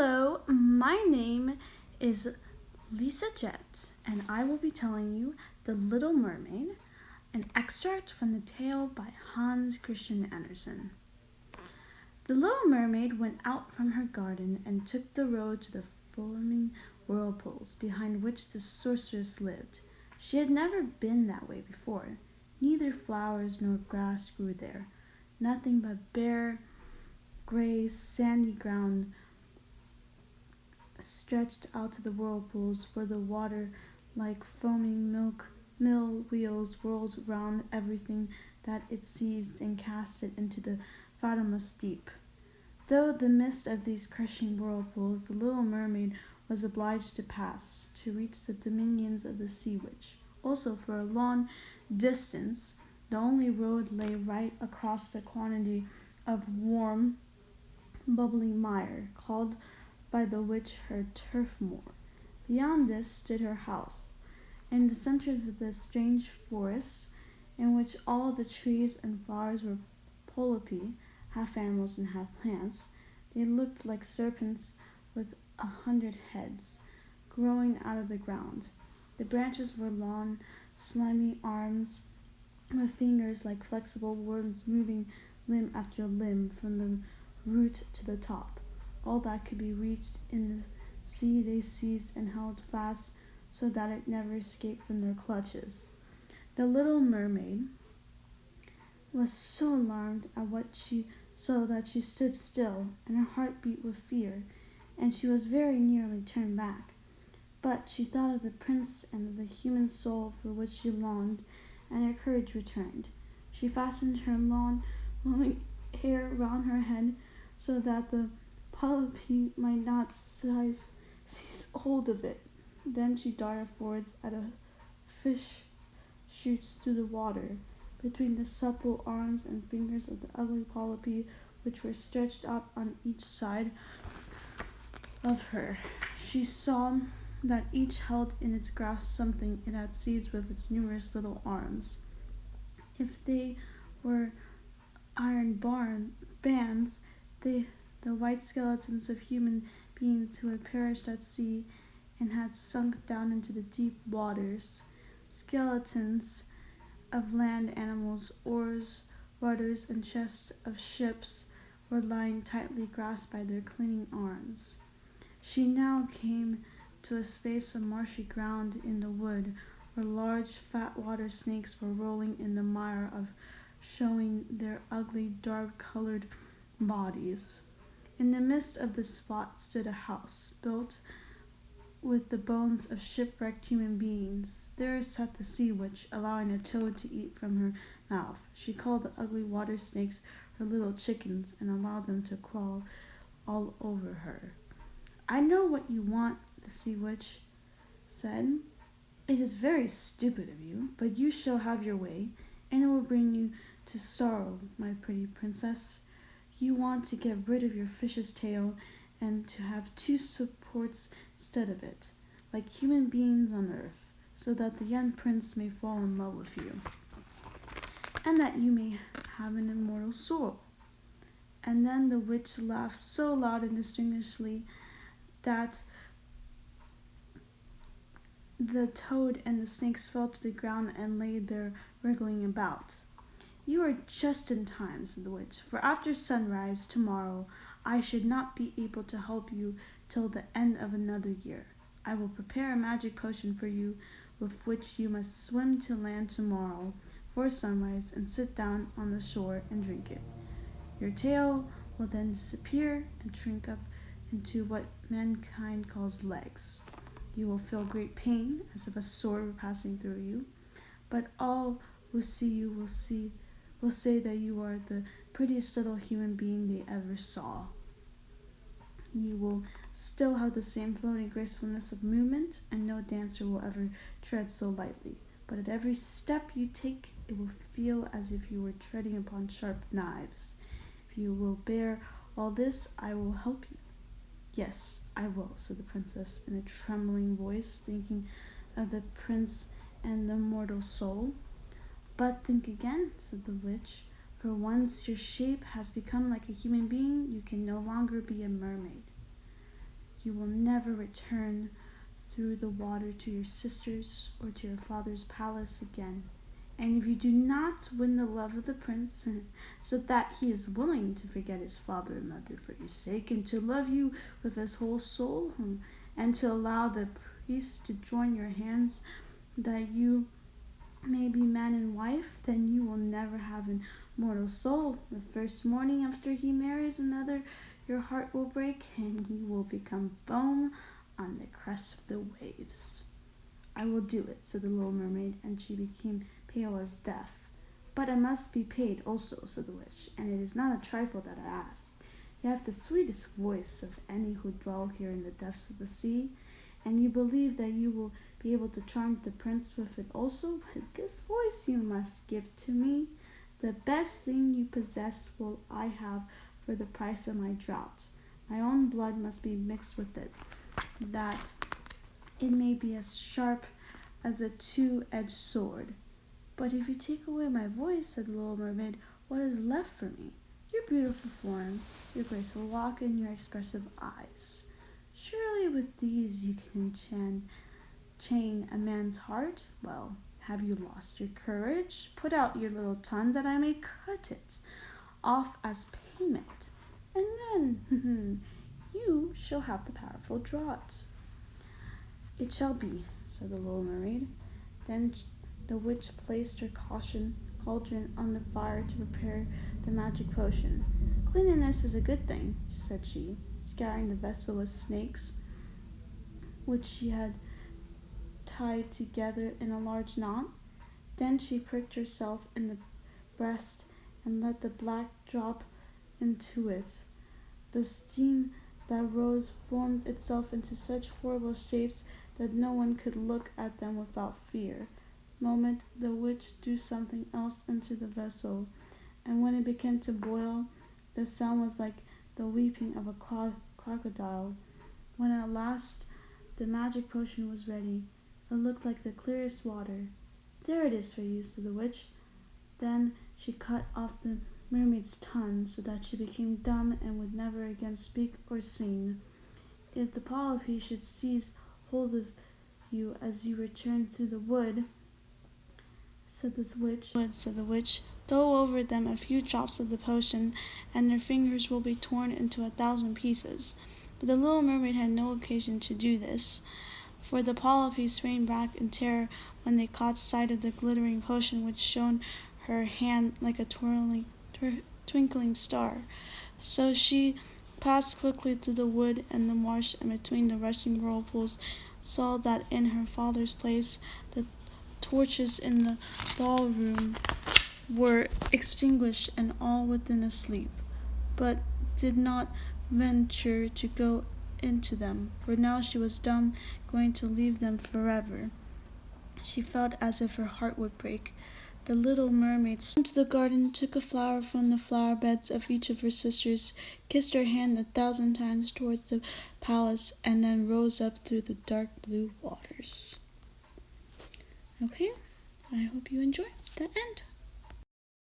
Hello, my name is Lisa Jett, and I will be telling you The Little Mermaid, an extract from the tale by Hans Christian Andersen. The little mermaid went out from her garden and took the road to the foaming whirlpools behind which the sorceress lived. She had never been that way before. Neither flowers nor grass grew there. Nothing but bare, gray, sandy ground stretched out to the whirlpools where the water, like foaming mill wheels, whirled round everything that it seized and cast it into the fathomless deep. Through the midst of these crushing whirlpools, the little mermaid was obliged to pass to reach the dominions of the sea witch. Also, for a long distance, the only road lay right across the quantity of warm, bubbly mire, called by the witch her turf moor. Beyond this stood her house, in the center of the strange forest, in which all the trees and flowers were polypi, half animals and half plants. They looked like serpents with 100 heads, growing out of the ground. The branches were long, slimy arms with fingers like flexible worms moving limb after limb from the root to the top. All that could be reached in the sea they seized and held fast so that it never escaped from their clutches. The little mermaid was so alarmed at what she saw that she stood still, and her heart beat with fear, and she was very nearly turned back. But she thought of the prince and of the human soul for which she longed, and her courage returned. She fastened her long, flowing hair round her head so that the polypi might not seize hold of it. Then she darted forwards as a fish shoots through the water, between the supple arms and fingers of the ugly polypi which were stretched out on each side of her. She saw that each held in its grasp something it had seized with its numerous little arms. If they were iron bands, the white skeletons of human beings who had perished at sea and had sunk down into the deep waters. Skeletons of land animals, oars, rudders, and chests of ships were lying tightly grasped by their clinging arms. She now came to a space of marshy ground in the wood, where large fat water snakes were rolling in the mire of showing their ugly dark-colored bodies. In the midst of the spot stood a house, built with the bones of shipwrecked human beings. There sat the sea witch, allowing a toad to eat from her mouth. She called the ugly water snakes her little chickens and allowed them to crawl all over her. "I know what you want," the sea witch said. "It is very stupid of you, but you shall have your way, and it will bring you to sorrow, my pretty princess. You want to get rid of your fish's tail and to have two supports instead of it, like human beings on earth, so that the young prince may fall in love with you, and that you may have an immortal soul." And then the witch laughed so loud and distinguishedly that the toad and the snakes fell to the ground and lay there wriggling about. "You are just in time," said the witch, "for after sunrise tomorrow I should not be able to help you till the end of another year. I will prepare a magic potion for you with which you must swim to land tomorrow for sunrise and sit down on the shore and drink it. Your tail will then disappear and shrink up into what mankind calls legs. You will feel great pain, as if a sword were passing through you, but all who see you will say that you are the prettiest little human being they ever saw. You will still have the same floating gracefulness of movement, and no dancer will ever tread so lightly. But at every step you take, it will feel as if you were treading upon sharp knives. If you will bear all this, I will help you." "Yes, I will," said the princess in a trembling voice, thinking of the prince and the mortal soul. "But think again," said the witch, "for once your shape has become like a human being, you can no longer be a mermaid." you will never return through the water to your sisters or to your father's palace again. And if you do not win the love of the prince, so that he is willing to forget his father and mother for your sake, and to love you with his whole soul, and to allow the priest to join your hands, that you may be man and wife, then you will never have an mortal soul. The first morning after he marries another, your heart will break, and you will become foam on the crest of the waves. I will do it, said the little mermaid, and she became pale as death. But I must be paid also, said the witch, and it is not a trifle that I ask. You have the sweetest voice of any who dwell here in the depths of the sea, and you believe that you will be able to charm the prince with it also, but this voice you must give to me. The best thing you possess will I have for the price of my draught. My own blood must be mixed with it, that it may be as sharp as a two-edged sword. But if you take away my voice, said the little mermaid, what is left for me? Your beautiful form, your graceful walk, and your expressive eyes. Surely with these you can chain a man's heart? Well, have you lost your courage? Put out your little tongue that I may cut it off as payment, and then you shall have the powerful draught. It shall be, said the little mermaid. Then the witch placed her cauldron on the fire to prepare the magic potion. Cleanliness is a good thing, said she, scouring the vessel with snakes, which she had tied together in a large knot. Then she pricked herself in the breast and let the black drop into it. The steam that rose formed itself into such horrible shapes that no one could look at them without fear. Moment the witch threw something else into the vessel, and when it began to boil, the sound was like the weeping of a crocodile. When at last the magic potion was ready, it looked like the clearest water. There it is for you, said the witch. Then she cut off the mermaid's tongue so that she became dumb and would never again speak or sing. If the polypi should seize hold of you as you return through the wood, said the witch, throw over them a few drops of the potion, and their fingers will be torn into 1,000 pieces. But the little mermaid had no occasion to do this, for the polypi sprang back in terror when they caught sight of the glittering potion which shone her hand like a twinkling star. So she passed quickly through the wood and the marsh, and between the rushing whirlpools saw that in her father's place the torches in the ballroom were extinguished and all within asleep, but did not venture to go into them, for now she was dumb, going to leave them forever. She felt as if her heart would break. The little mermaid went to the garden, took a flower from the flower beds of each of her sisters, kissed her hand 1,000 times towards the palace, and then rose up through the dark blue waters. Okay, I hope you enjoy the end.